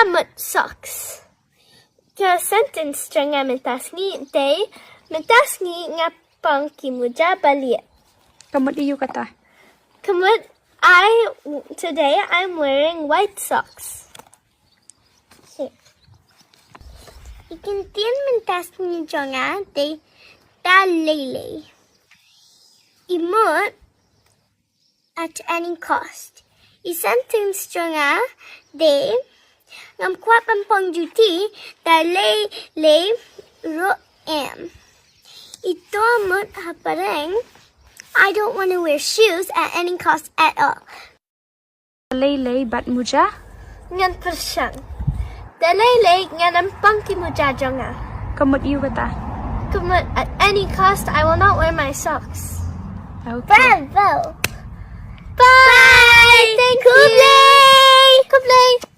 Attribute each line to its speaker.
Speaker 1: mut socks. Ka sentence janga mentasngi day mentasngi ngapang kimuja balia.
Speaker 2: Kamut iyo kata.
Speaker 1: Kamut today I'm wearing white socks. Ikintian mentasngi janga day da lele. Imut at any cost. I sentence janga day ngam kuat pampang juti da le ro am. Ito amut hapareng. I don't want to wear shoes at any cost at all.
Speaker 2: Lele bat muja.
Speaker 1: Ngan persyang. Da le ngan ampang ki muja jonga.
Speaker 2: Kamut iyo kata.
Speaker 1: Kumut at any cost I will not wear my socks.
Speaker 2: Okay.
Speaker 1: Bravo. Bye. Thank you. Kublai.